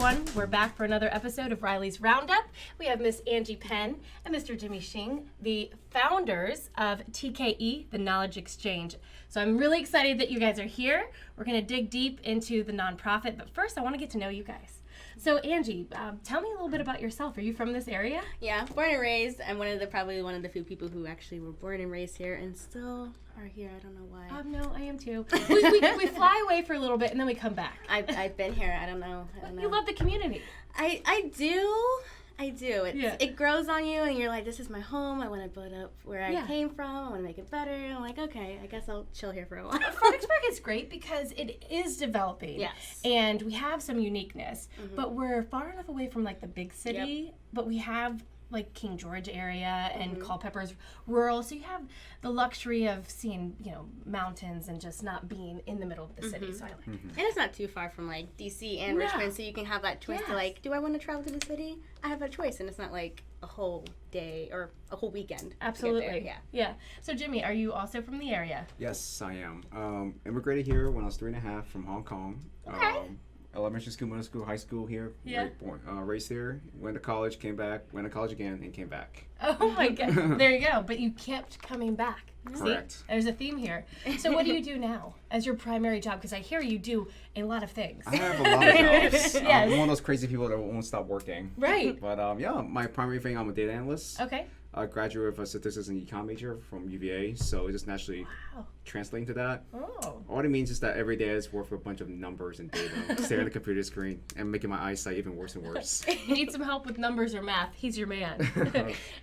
everyone. We're back for another episode of Reiley's Roundup. We have Miss Angie Penn and Mr. Jimmy Shing, the founders of TKE, the Knowledge Exchange. So I'm really excited that you guys are here. We're going to dig deep into the nonprofit, but first I want to get to know you guys. So Angie, tell me a little bit about yourself. Are you from this area? Yeah, born and raised. I'm probably one of the few people who actually were born and raised here and still are here. I don't know why. No, I am too. We fly away for a little bit and then we come back. I've been here. I don't know. You love the community. I do. It grows on you, and you're like, this is my home. I want to build up where I came from. I want to make it better. And I'm like, okay, I guess I'll chill here for a while. Fredericksburg is great because it is developing. Yes. And we have some uniqueness, but we're far enough away from like the big city, but we have like King George area and Culpeper's rural, so you have the luxury of seeing, mountains and just not being in the middle of the city. So I like And it's not too far from like DC and Richmond, so you can have that choice to like, do I want to travel to the city? I have that choice, and it's not like a whole day or a whole weekend. Absolutely. Yeah. So Jimmy, are you also from the area? Yes, I am. Immigrated here when I was 3.5 from Hong Kong. Okay. Elementary school, middle school, high school here. Yeah. Born, raised here. Went to college, came back. Went to college again, and came back. Oh my God! There you go. But you kept coming back. Correct. See? There's a theme here. So what do you do now as your primary job? Because I hear you do a lot of things. I have a lot of jobs. Yes. I'm one of those crazy people that won't stop working. Right. But my primary thing, I'm a data analyst. Okay. I graduated with a statistics and econ major from UVA, so it just naturally translating to that. Oh. All it means is that every day I just work with a bunch of numbers and data, staring at the computer screen, and making my eyesight even worse and worse. You need some help with numbers or math, he's your man.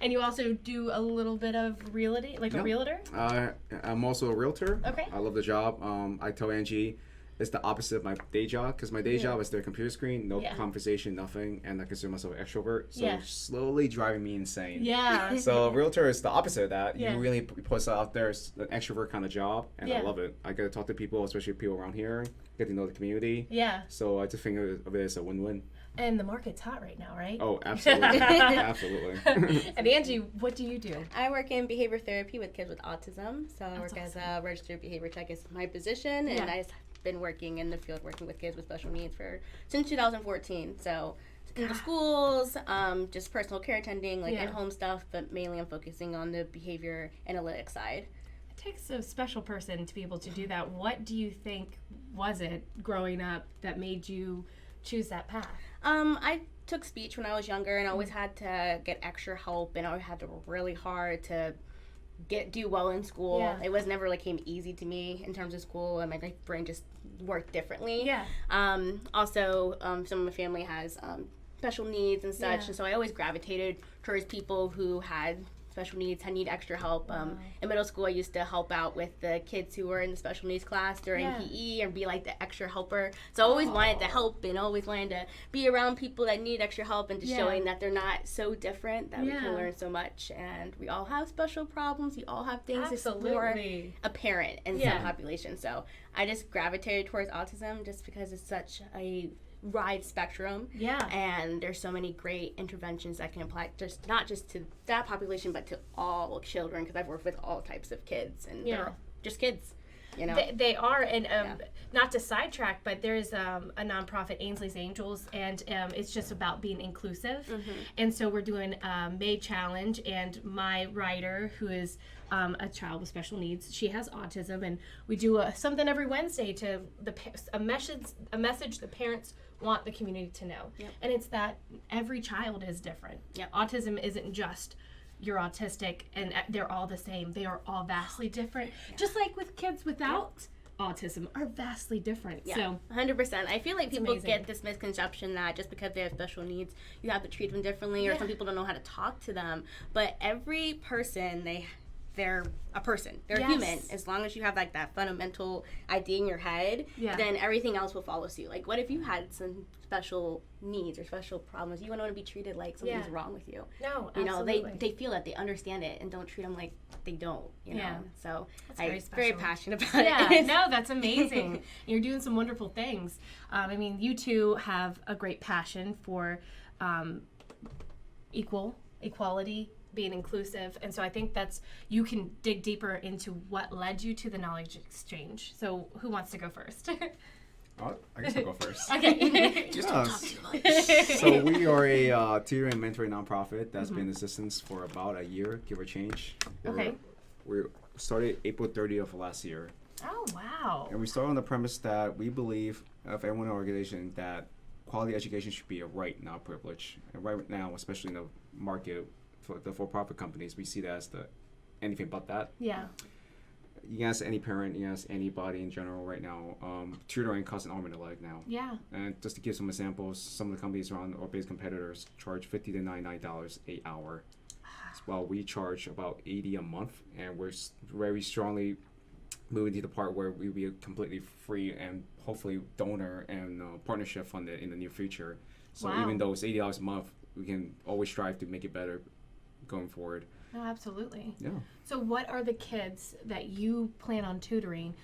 And you also do a little bit of realty, like a realtor? I'm also a realtor. Okay. I love the job. I tell Angie it's the opposite of my day job, because my day job is their computer screen, no conversation, nothing, and I consider myself an extrovert, so it's slowly driving me insane. Yeah. So realtor is the opposite of that. You really put yourself out there. It's an extrovert kind of job, and I love it. I get to talk to people, especially people around here, get to know the community. Yeah. So I just think of it as a win-win. And the market's hot right now, right? Oh, absolutely. Absolutely. And Angie, what do you do? I work in behavior therapy with kids with autism. So I work as a registered behavior tech is my position, and I've been working in the field working with kids with special needs since 2014. So in the schools, just personal care attending, like in-home stuff, but mainly I'm focusing on the behavior analytics side. It takes a special person to be able to do that. What do you think was it growing up that made you choose that path? I took speech when I was younger, and I always had to get extra help, and I always had to work really hard to do well in school. It was never came easy to me in terms of school, and my brain just worked differently. Also, some of my family has special needs and such, and so I always gravitated towards people who had special needs, need extra help. In middle school, I used to help out with the kids who were in the special needs class during PE and be like the extra helper. So I always wanted to help and always wanted to be around people that need extra help and just showing that they're not so different, that we can learn so much. And we all have special problems. We all have things that's more apparent in some populations. So I just gravitated towards autism just because it's such a wide spectrum, and there's so many great interventions that can apply not just to that population but to all children, because I've worked with all types of kids, and they're just kids, They are, and not to sidetrack, but there's a nonprofit, Ainsley's Angels, and it's just about being inclusive. And so we're doing a May Challenge, and my writer, who is a child with special needs, she has autism, and we do something every Wednesday to a message the parents want the community to know. And it's that every child is different. Autism isn't just you're autistic and they're all the same. They are all vastly different. Just like with kids without autism are vastly different. So 100%. I feel like people get this misconception that just because they have special needs, you have to treat them differently, or some people don't know how to talk to them. But every person, they're a person. They're human. As long as you have that fundamental idea in your head, then everything else will follow suit. Like, what if you had some special needs or special problems? You want to be treated like something's wrong with you. No, absolutely. They feel that they understand it and don't treat them like they don't. You know. So I'm very passionate about it. No, that's amazing. You're doing some wonderful things. I mean, you two have a great passion for equality, being inclusive, and so I think you can dig deeper into what led you to the Knowledge Exchange. So who wants to go first? I guess I'll go first. Okay. Just don't talk too much. So we are a tutoring and mentoring nonprofit that's been in existence for about a year, give or change. Okay. We started April 30th of last year. Oh, wow. And we started on the premise that we believe, of everyone in our organization, that quality education should be a right, not a privilege. And right now, especially in the market for the for-profit companies, we see that as anything but that. Yeah. You can ask any parent, you can ask anybody in general right now, tutoring costs an arm and a leg now. Yeah. And just to give some examples, some of the companies around our base competitors charge $50 to $99 an hour. While we charge about $80 a month, and we're very strongly moving to the part where we'll be completely free and hopefully donor and partnership funded in the near future. So even though it's $80 a month, we can always strive to make it better going forward. No, absolutely. Yeah. So what are the kids that you plan on tutoring?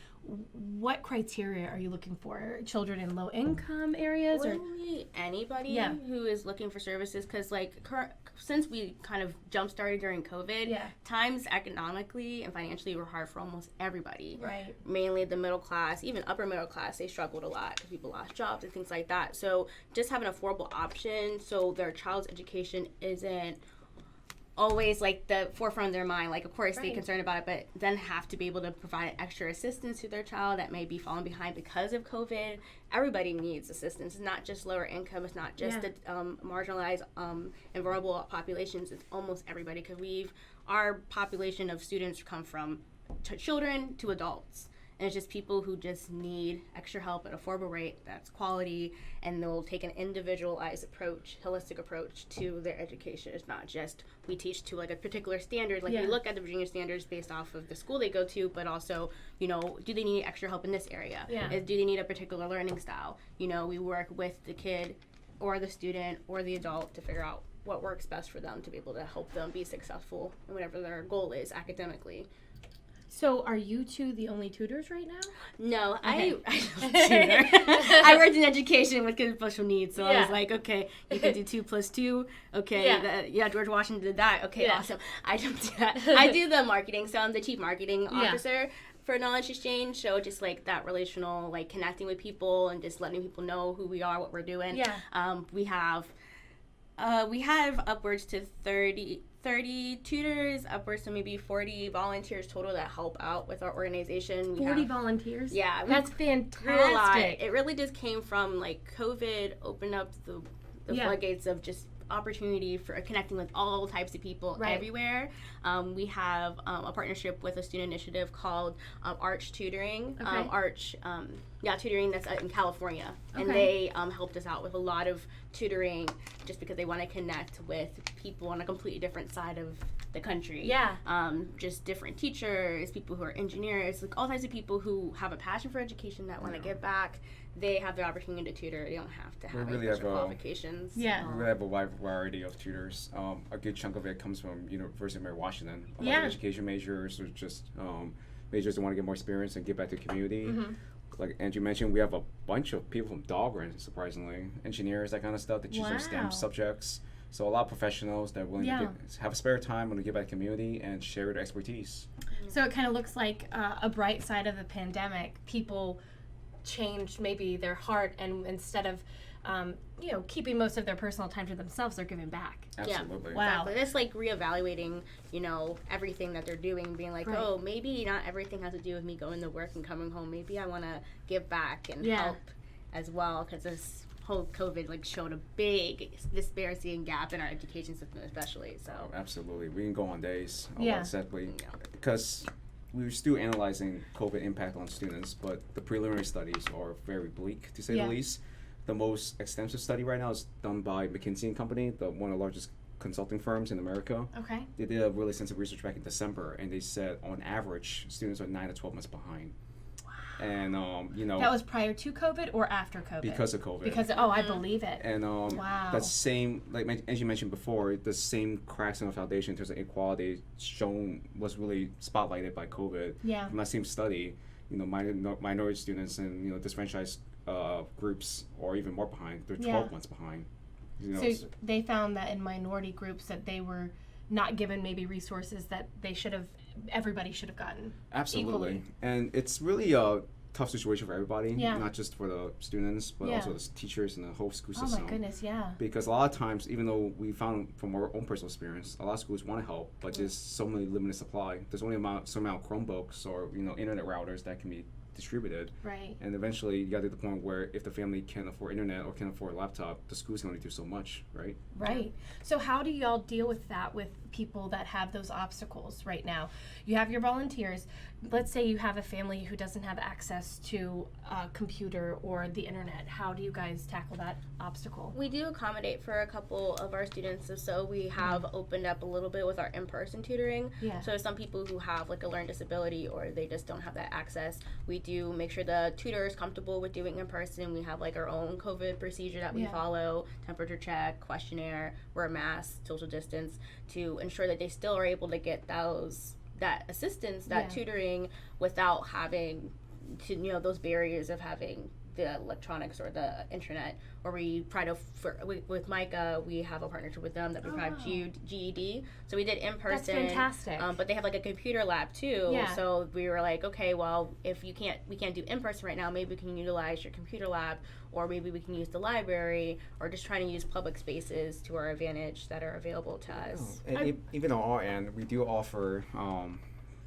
What criteria are you looking for? Children in low income areas? Really anybody who is looking for services, because since we kind of jump started during COVID, times economically and financially were hard for almost everybody. Right. Mainly the middle class, even upper middle class, they struggled a lot because people lost jobs and things like that. So just having an affordable option so their child's education isn't always like the forefront of their mind. Like, of course, they're concerned about it, but then have to be able to provide extra assistance to their child that may be falling behind because of COVID. Everybody needs assistance. It's not just lower income. It's not just the marginalized and vulnerable populations. It's almost everybody, because our population of students come from children to adults. And it's just people who just need extra help at an affordable rate that's quality, and they'll take an individualized approach, holistic approach to their education. It's not just we teach to like a particular standard. Like we look at the Virginia standards based off of the school they go to, but also, do they need extra help in this area? Do they need a particular learning style? We work with the kid or the student or the adult to figure out what works best for them to be able to help them be successful in whatever their goal is academically. So are you two the only tutors right now? No, okay. I don't tutor. I worked in education with kids with special needs, so I was like, okay, you can do 2 plus 2. Okay, George Washington did that. Okay, awesome. I don't do that. I do the marketing, so I'm the chief marketing officer for Knowledge Exchange, so just like that relational, like connecting with people and just letting people know who we are, what we're doing. We have upwards to 30 tutors, upwards to maybe 40 volunteers total that help out with our organization. 40 volunteers? Yeah. That's fantastic. It really just came from like COVID opened up the floodgates of just opportunity for connecting with all types of people everywhere. We have a partnership with a student initiative called Arch Tutoring. Tutoring that's in California. And they helped us out with a lot of tutoring just because they want to connect with people on a completely different side of the country. Just different teachers, people who are engineers, like all types of people who have a passion for education that want to give back. They have the opportunity to tutor. They don't have to have any special qualifications. We really have a wide variety of tutors. A good chunk of it comes from University of Mary Washington. A lot of education majors or just majors that want to get more experience and give back to the community. Like Angie mentioned, we have a bunch of people from Dahlgren, surprisingly. Engineers, that kind of stuff, that choose some STEM subjects. So a lot of professionals that are willing to have a spare time, want to give back to the community and share their expertise. So it kind of looks like a bright side of the pandemic. People changed maybe their heart, and instead of keeping most of their personal time to themselves, they're giving back. Absolutely. Wow. Exactly. It's like reevaluating, everything that they're doing, being like, oh, maybe not everything has to do with me going to work and coming home. Maybe I want to give back and help as well, because this whole COVID showed a big disparity and gap in our education system, especially. So absolutely, we can go on days. Sadly, because we're still analyzing COVID impact on students, but the preliminary studies are very bleak, to say the least. The most extensive study right now is done by McKinsey & Company, one of the largest consulting firms in America. Okay. They did a really extensive research back in December, and they said on average, students are 9 to 12 months behind. And that was prior to COVID or after COVID? Because of COVID. I believe it. And that same, as you mentioned before, the same cracks in the foundation in terms of inequality was really spotlighted by COVID. From that same study, minority students and disenfranchised groups are even more behind. They're 12 months behind. So they found that in minority groups that they were not given maybe resources that everybody should have gotten. Absolutely. Equally. And it's really tough situation for everybody, not just for the students, but also the teachers and the whole school system. Oh my goodness, yeah. Because a lot of times, even though we found from our own personal experience, a lot of schools want to help, but there's so many limited supply. There's only so amount of Chromebooks or internet routers that can be distributed. Right. And eventually you got to the point where if the family can't afford internet or can't afford a laptop, the school's can only do so much, right? Right. So how do y'all deal with that with people that have those obstacles right now? You have your volunteers. Let's say you have a family who doesn't have access to a computer or the internet. How do you guys tackle that obstacle? We do accommodate for a couple of our students, so we have opened up a little bit with our in-person tutoring. Yeah. So some people who have like a learning disability or they just don't have that access, we do make sure the tutor is comfortable with doing in person. We have like our own COVID procedure that we follow, temperature check, questionnaire, wear a mask, social distance, to ensure that they still are able to get that assistance, that tutoring, without having to, those barriers of having the electronics or the internet. Or we try to, with Micah, we have a partnership with them that we provide GED. So we did in person. That's fantastic. But they have like a computer lab too. Yeah. So we were like, okay, well, if we can't do in person right now, maybe we can utilize your computer lab, or maybe we can use the library, or just trying to use public spaces to our advantage that are available to us. And even on our end, we do offer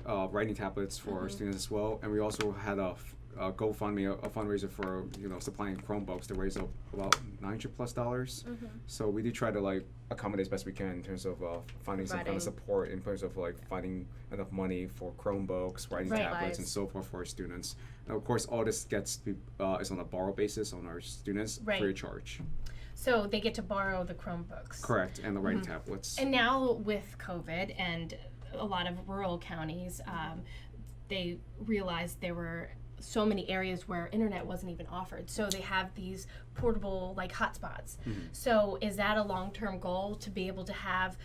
writing tablets for our students as well, and we also had a GoFundMe, a fundraiser for supplying Chromebooks to raise up about $900+. So we do try to like accommodate as best we can in terms of finding some kind of support in terms of like finding enough money for Chromebooks, writing tablets, and so forth for our students. And of course, all this gets is on a borrow basis on our students free of charge. So they get to borrow the Chromebooks. Correct, and the writing tablets. And now with COVID and a lot of rural counties, they realized there were so many areas where internet wasn't even offered. So they have these portable like hotspots. So is that a long-term goal to be able to have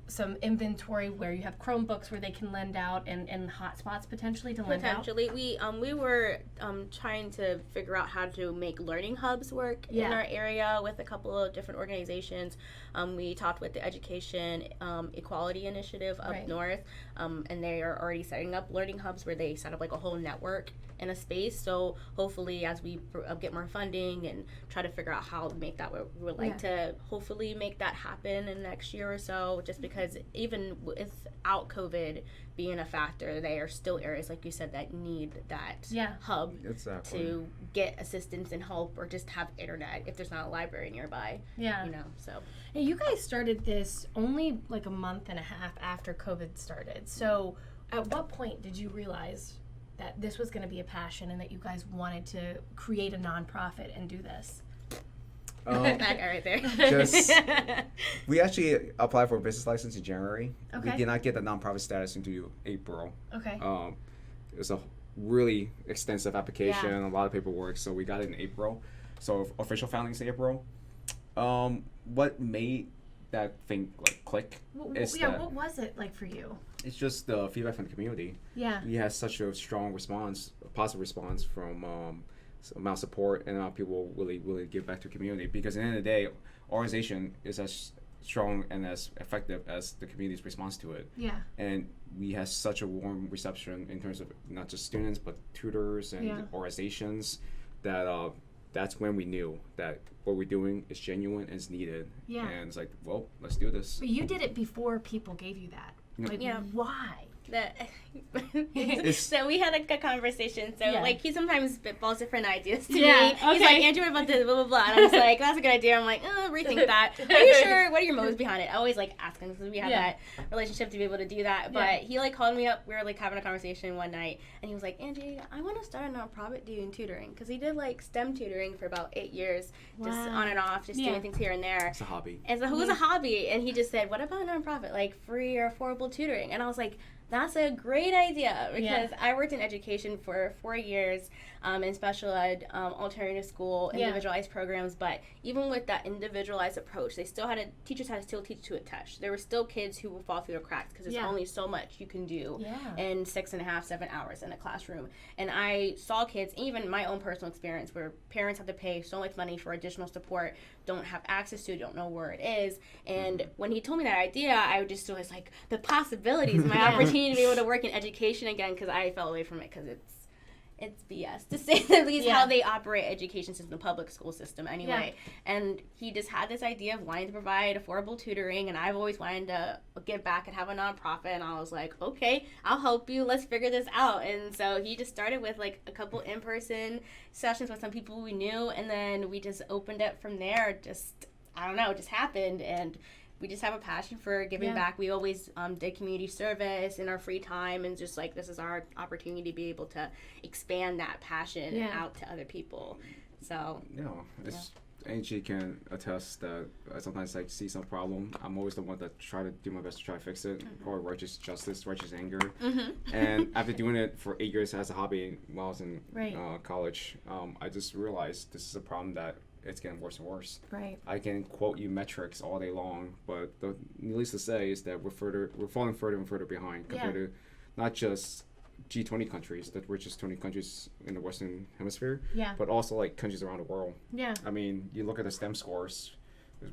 some inventory where you have Chromebooks where they can lend out and hotspots potentially to lend out? Potentially. We were trying to figure out how to make learning hubs work in our area with a couple of different organizations. We talked with the Education Equality Initiative up north, and they are already setting up learning hubs where they set up like a whole network in a space. So hopefully as we get more funding and try to figure out how to make that, we would like to hopefully make that happen in the next year or so, just because even without COVID being a factor, there are still areas, like you said, that need that hub to get assistance and help, or just have internet if there's not a library nearby. So. Hey, you guys started this only like a month and a half after COVID started. So at what point did you realize that this was going to be a passion and that you guys wanted to create a nonprofit and do this? That guy right there. We actually applied for a business license in January. Okay. We did not get the nonprofit status until April. Okay. It was a really extensive application, a lot of paperwork, so we got it in April. So official founding is April. What made that thing like click is that what was it like for you? it's just the feedback from the community. Yeah. We had such a strong response, a positive response from amount of support and amount of people willing to give back to the community. Because at the end of the day, organization is as strong and as effective as the community's response to it. Yeah. And we had such a warm reception in terms of not just students but tutors and organizations that that's when we knew that what we're doing is genuine and is needed. Yeah. And it's like, well, let's do this. But you did it before people gave you that. Like, why? So we had like a conversation. So like he sometimes spitballs different ideas to me. Okay. He's like, Andrew, what about this? Blah blah blah. And I was like, that's a good idea. I'm like, rethink that. Are you sure? What are your motives behind it? I always like ask him because we have that relationship to be able to do that. But he like called me up. We were like having a conversation one night, and he was like, Angie, I want to start a nonprofit doing tutoring, because he did like STEM tutoring for about 8 years, just on and off, just doing things here and there. It's a hobby. And so it was a hobby, and he just said, what about a nonprofit, like free or affordable tutoring? And I was like, that's a great idea, because I worked in education for 4 years in special ed, alternative school, individualized programs. But even with that individualized approach, teachers had to still teach to a test. There were still kids who will fall through the cracks because there's only so much you can do in 6.5, 7 hours in a classroom. And I saw kids, even my own personal experience, where parents have to pay so much money for additional support, don't have access to, don't know where it is. And when he told me that idea, I just was like, the possibilities, my opportunity to be able to work in education again, because I fell away from it because it's BS to say the least Yeah. how they operate education system, the public school system anyway. And he just had this idea of wanting to provide affordable tutoring, and I've always wanted to give back and have a nonprofit, and I was like, okay, I'll help you, let's figure this out. And so he just started with like a couple in-person sessions with some people we knew, and then we just opened it from there. Just, I don't know, it just happened, and we just have a passion for giving back. We always did community service in our free time, and just like, this is our opportunity to be able to expand that passion out to other people. So Angie can attest that sometimes I see some problem. I'm always the one that try to do my best to try to fix it, or righteous justice, righteous anger. And after doing it for 8 years as a hobby while I was in college, I just realized this is a problem that it's getting worse and worse. Right. I can quote you metrics all day long, but the needless to say is that we're falling further and further behind compared to not just G20 countries, the richest 20 countries in the Western Hemisphere, but also like countries around the world. Yeah. I mean, you look at the STEM scores,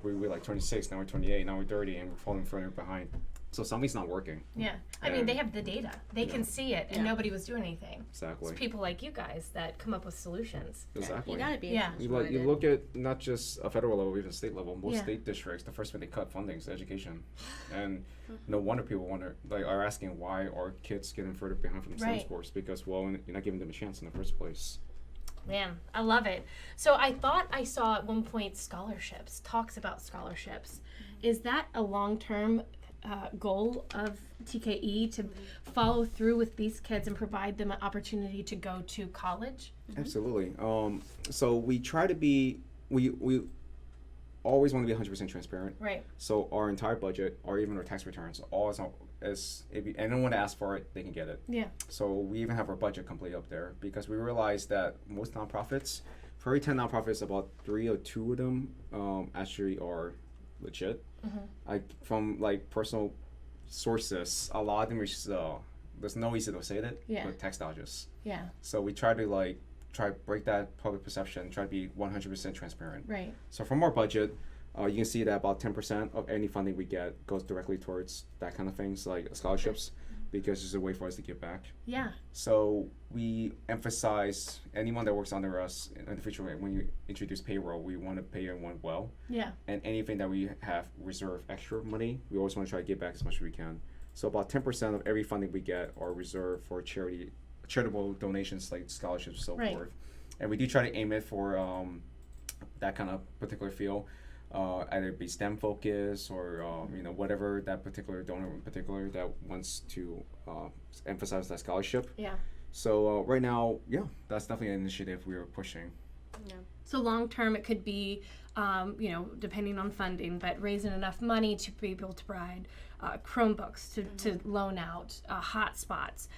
we were like 26, now we're 28, now we're 30, and we're falling further behind. So something's not working. Yeah. I mean, they have the data. They can see it, and nobody was doing anything. Exactly. It's people like you guys that come up with solutions. Exactly. You gotta be. You look at not just a federal level, even state level. Most state districts, the first thing they cut funding is education, and no wonder people are asking why are kids getting further behind from the STEM scores, because you're not giving them a chance in the first place. Man, I love it. So I thought I saw at one point scholarships, talks about scholarships. Is that a long-term goal of TKE to follow through with these kids and provide them an opportunity to go to college? Absolutely. So we try to be, we always want to be 100% transparent. Right. So our entire budget, or even our tax returns, always if anyone asks for it, they can get it. Yeah. So we even have our budget completely up there, because we realize that most nonprofits, for every 10 nonprofits, about 3 or 2 of them actually are legit. From like personal sources, a lot of them are there's no easy to say that, but tax dodges. Yeah. So we try to break that public perception, try to be 100% transparent. Right. So from our budget, you can see that about 10% of any funding we get goes directly towards that kind of things, like scholarships, because it's a way for us to give back. Yeah. So we emphasize anyone that works under us in the future. When you introduce payroll, we want to pay everyone well. Yeah. And anything that we have reserved extra money, we always want to try to give back as much as we can. So about 10% of every funding we get are reserved for charitable donations like scholarships and so forth. And we do try to aim it for that kind of particular field. Either be STEM focus or whatever that particular donor in particular that wants to emphasize that scholarship. Yeah. So right now, that's definitely an initiative we are pushing. Yeah. So long term, it could be, depending on funding, but raising enough money to be able to provide Chromebooks to loan out, hotspots,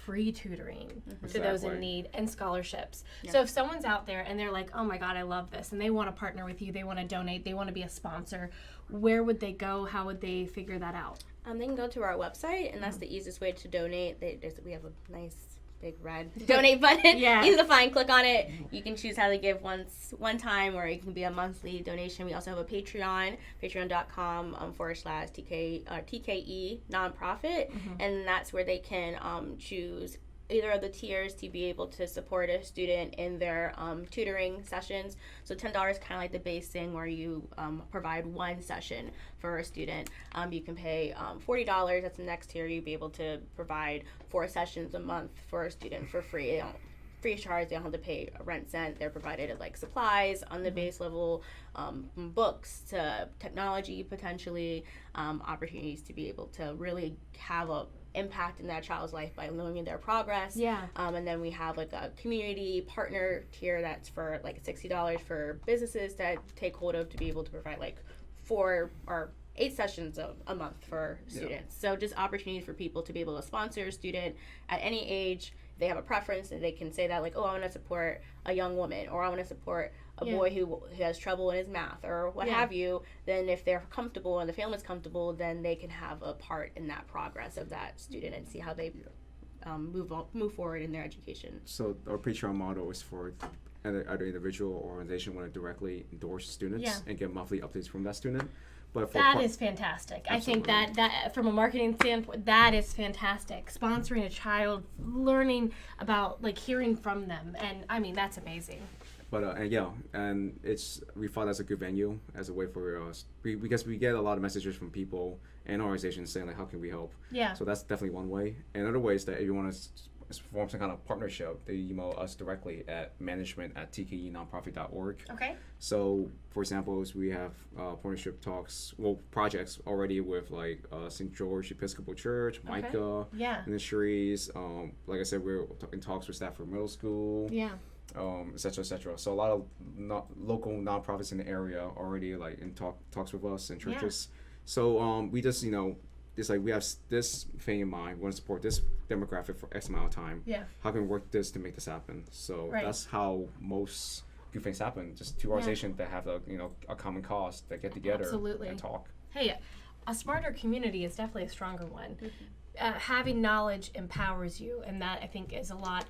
free tutoring to those in need, and scholarships. Yeah. So if someone's out there and they're like, oh my God, I love this, and they want to partner with you, they want to donate, they want to be a sponsor, where would they go? How would they figure that out? They can go to our website, and that's the easiest way to donate. We have a nice big red donate button. Easy to find. Click on it. You can choose how to give one time, or it can be a monthly donation. We also have a Patreon, patreon.com /TKE nonprofit, and that's where they can choose either of the tiers to be able to support a student in their tutoring sessions. So $10 kind of like the base thing, where you provide one session for a student. You can pay $40. That's the next tier. You'll be able to provide 4 sessions a month for a student for free. Free of charge. They don't have to pay a rent cent. They're provided like supplies on the base level, books to technology, potentially opportunities to be able to really have a impact in that child's life by knowing their progress. Yeah. And then we have like a community partner tier that's for like $60 for businesses that take hold of, to be able to provide like 4 or 8 sessions a month for students. So just opportunities for people to be able to sponsor a student at any age. They have a preference, and they can say that, like, oh, I want to support a young woman, or I want to support a boy who has trouble in his math, or what have you. Then if they're comfortable and the family's comfortable, then they can have a part in that progress of that student and see how they move forward in their education. So our Patreon model is for either individual or organization want to directly endorse students and get monthly updates from that student. But for that is fantastic. Absolutely. I think that from a marketing standpoint, that is fantastic. Sponsoring a child, learning about, like, hearing from them, and I mean, that's amazing. But and we thought that's a good venue as a way for us because we get a lot of messages from people and organizations saying, like, how can we help? Yeah. So that's definitely one way. And another way is that if you want to form some kind of partnership, they email us directly at management@tkenonprofit.org. Okay. So, for example, we have partnership projects already with, like, St. George Episcopal Church, Micah Ministries. Like I said, we're in talks with Stafford Middle School. Yeah. Et cetera, et cetera. So a lot of local nonprofits in the area already, like, in talks with us and churches. Yeah. So we just, it's like we have this thing in mind. We want to support this demographic for X amount of time. Yeah. How can we work this to make this happen? So that's how most good things happen. Just two organizations that have a common cause that get together and talk. Hey, a smarter community is definitely a stronger one. Mm-hmm. Having knowledge empowers you, and that, I think, is a lot.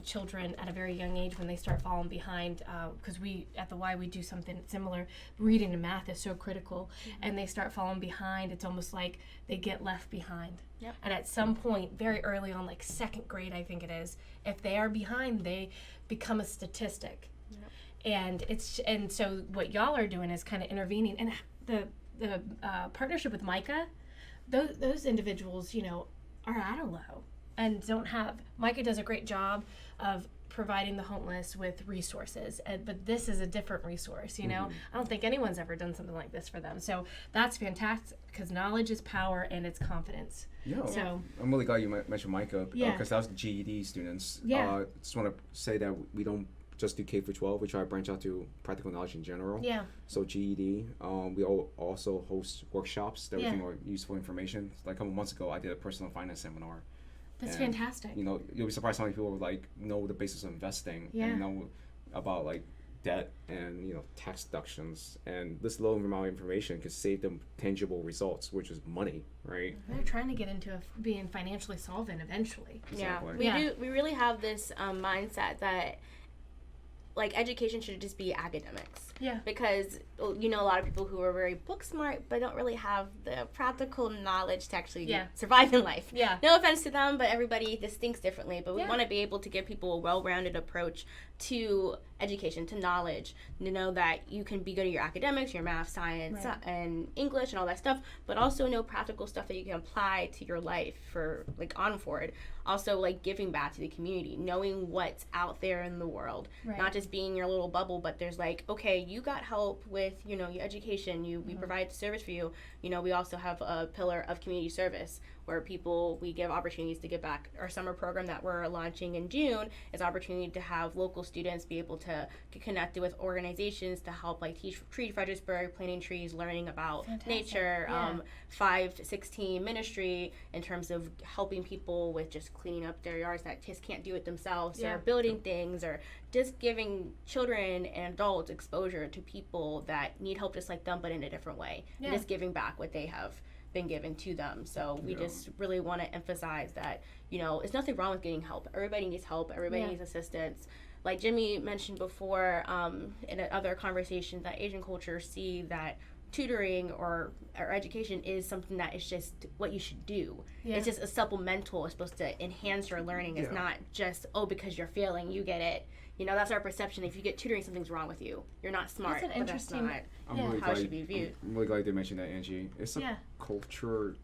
Children at a very young age, when they start falling behind, because we at the Y we do something similar. Reading and math is so critical, and they start falling behind. It's almost like they get left behind. Yep. And at some point, very early on, like second grade, I think it is, if they are behind, they become a statistic. Yep. And so what y'all are doing is kind of intervening, and the partnership with Micah. Those individuals, are at a low and don't have. Micah does a great job of providing the homeless with resources, but this is a different resource. I don't think anyone's ever done something like this for them. So that's fantastic because knowledge is power and it's confidence. Yeah. So I'm really glad you mentioned Micah because that was the GED students. Yeah. Just want to say that we don't just do K-12. We try to branch out to practical knowledge in general. Yeah. So GED. We also host workshops that we think are useful information. Like a couple months ago, I did a personal finance seminar. That's fantastic. You'll be surprised how many people know the basis of investing and know about, like, debt and tax deductions. And this low amount of information can save them tangible results, which is money, right? They're trying to get into being financially solvent eventually. Exactly. Yeah. We really have this mindset that, like, education should just be academics. Yeah. Because, a lot of people who are very book smart but don't really have the practical knowledge to actually survive in life. Yeah. No offense to them, but everybody just thinks differently. But we want to be able to give people a well-rounded approach to education, to knowledge, to know that you can be good at your academics, your math, science, and English and all that stuff, but also know practical stuff that you can apply to your life for, like, on forward. Also, like, giving back to the community, knowing what's out there in the world, not just being in your little bubble, but there's, like, okay, you got help with, your education, we provide service for you. We also have a pillar of community service where we give opportunities to give back. Our summer program that we're launching in June is opportunity to have local students be able to get connected with organizations to help, like, teach tree Fredericksburg, planting trees, learning about nature, 5 to 16 ministry in terms of helping people with just cleaning up their yards that just can't do it themselves, or building things, or just giving children and adults exposure to people that need help just like them but in a different way, and just giving back what they have been given to them. So we just really want to emphasize that, it's nothing wrong with getting help. Everybody needs help. Everybody needs assistance. Like Jimmy mentioned before in other conversations, that Asian culture see that tutoring or education is something that is just what you should do. It's just a supplemental. It's supposed to enhance your learning. It's not just, because you're failing, you get it. That's our perception. If you get tutoring, something's wrong with you. You're not smart. That's an interesting. That's not how it should be viewed. I'm really glad they mentioned that, Angie. It's a cultural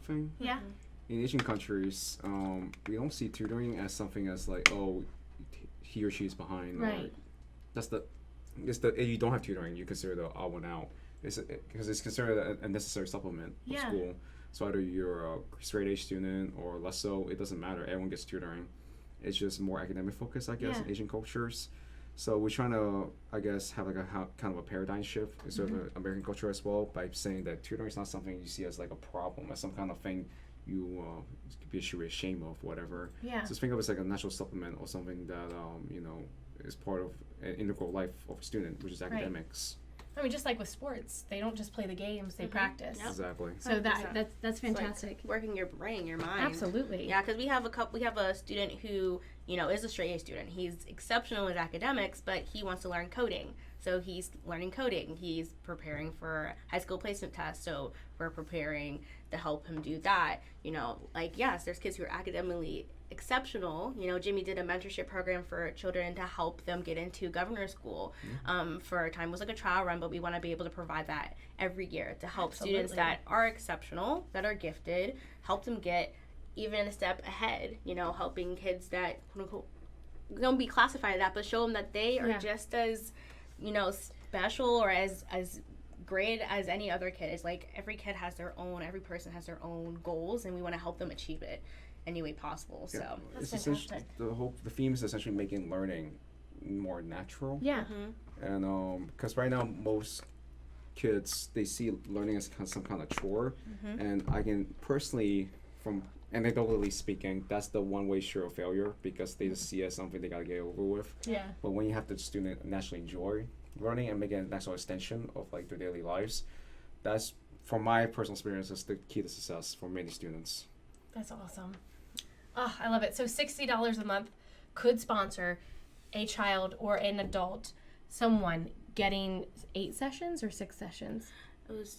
thing. Yeah. In Asian countries, we don't see tutoring as something as like, he or she is behind. Right. If you don't have tutoring, you consider the odd one out. Because it's considered a necessary supplement of school. So either you're a straight A student or less so, it doesn't matter. Everyone gets tutoring. It's just more academic focus, I guess, in Asian cultures. So we're trying to, I guess, have like a kind of a paradigm shift in sort of American culture as well, by saying that tutoring is not something you see as like a problem, as some kind of thing you be ashamed of, whatever. Yeah. So just think of it as like a natural supplement or something that is part of an integral life of a student, which is academics. I mean, just like with sports, they don't just play the games; they practice. Yep. Exactly. So that's fantastic. It's like working your brain, your mind. Absolutely. Yeah, because we have a student who is a straight A student. He's exceptional with academics, but he wants to learn coding. So he's learning coding. He's preparing for high school placement tests. So we're preparing to help him do that. You know, like, yes, there's kids who are academically exceptional. You know, Jimmy did a mentorship program for children to help them get into governor's school. For a time it was like a trial run, but we want to be able to provide that every year to help students that are exceptional, that are gifted, help them get even a step ahead, you know, helping kids that quote unquote don't be classified as that, but show them that they are just as, you know, special or as great as any other kid. It's like every kid has their own, every person has their own goals, and we want to help them achieve it any way possible. So that's it's fantastic. the theme is essentially making learning more natural. Yeah. And because right now most kids, they see learning as some kind of chore, and I can personally, from anecdotally speaking, that's the one-way sure of failure, because they just see it as something they gotta get over with. Yeah. But when you have the student naturally enjoy learning and make it a natural extension of like their daily lives, that's, from my personal experience, that's the key to success for many students. That's awesome. Oh, I love it. So $60 a month could sponsor a child or an adult, someone getting 8 sessions or 6 sessions?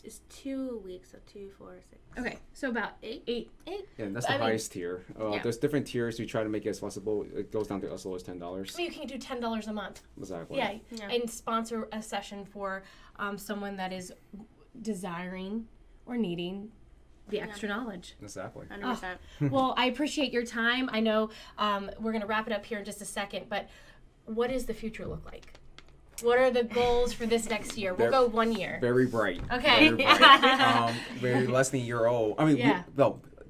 It's 2 weeks, so 2, 4, 6. Okay, so about eight. Yeah, and that's the highest tier. There's different tiers. We try to make it as flexible. It goes down to as low as $10. Well, you can do $10 a month. Exactly. Yeah, and sponsor a session for someone that is desiring or needing the extra knowledge. Exactly. 100%. Well, I appreciate your time. I know we're going to wrap it up here in just a second, but what does the future look like? What are the goals for this next year? We'll go 1 year. Very bright. Okay. Very bright. We're less than a year old. I mean,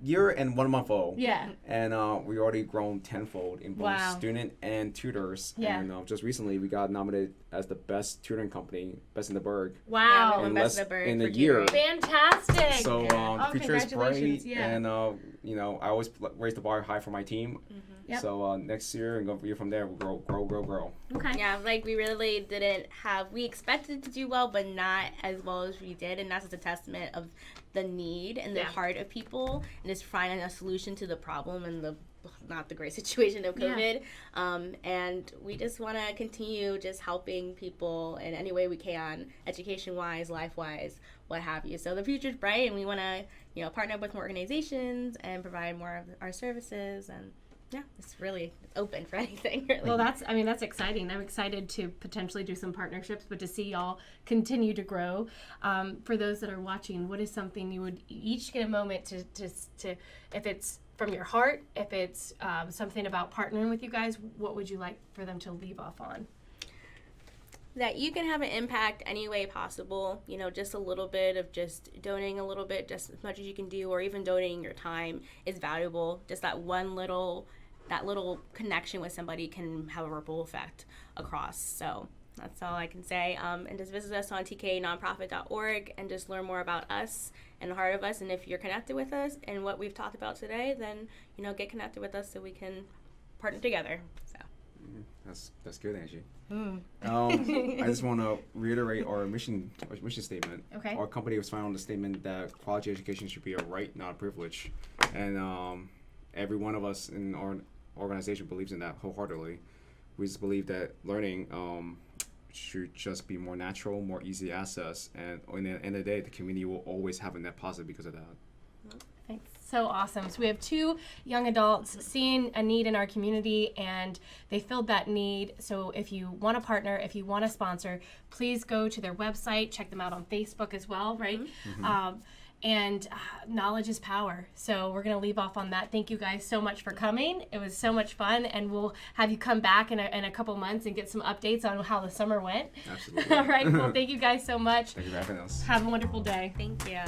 year and 1 month old. Yeah. And we already grown tenfold in both student and tutors. Yeah. And just recently we got nominated as the best tutoring company, best in the burg. Wow. Yeah, best in the burg in for a year. Fantastic. So the future is bright. congratulations. Yeah. And you know, I always raise the bar high for my team. Yep. So next year and go year from there, we'll grow. Okay. Yeah, like we really didn't we expected to do well, but not as well as we did. And that's just a testament of the need and the heart of people and just finding a solution to the problem and the not the great situation of COVID. And we just want to continue just helping people in any way we can, education-wise, life-wise, what have you. So the future's bright, and we want to, you know, partner with more organizations and provide more of our services. And yeah, it's really open for anything, really. Well, that's exciting. I'm excited to potentially do some partnerships, but to see y'all continue to grow. For those that are watching, what is something you would each get a moment to if it's from your heart, if it's something about partnering with you guys, what would you like for them to leave off on? That you can have an impact any way possible, you know, just a little bit of just donating a little bit, just as much as you can do, or even donating your time is valuable. Just that little connection with somebody can have a ripple effect across. So that's all I can say. And just visit us on tknonprofit.org and just learn more about us and the heart of us. And if you're connected with us and what we've talked about today, then, you know, get connected with us so we can partner together. So that's good, Angie. I just want to reiterate our mission statement. Okay. Our company was founded on the statement that quality education should be a right, not a privilege. And every one of us in our organization believes in that wholeheartedly. We just believe that learning should just be more natural, more easy access, and in the end of the day, the community will always have a net positive because of that. Thanks. So awesome. So we have 2 young adults seeing a need in our community, and they filled that need. So if you want to partner, if you want to sponsor, please go to their website, check them out on Facebook as well, right? And knowledge is power. So we're going to leave off on that. Thank you guys so much for coming. It was so much fun, and we'll have you come back in a couple months and get some updates on how the summer went. Absolutely. All right. Well, thank you guys so much. Thank you for having us. Have a wonderful day. thank you.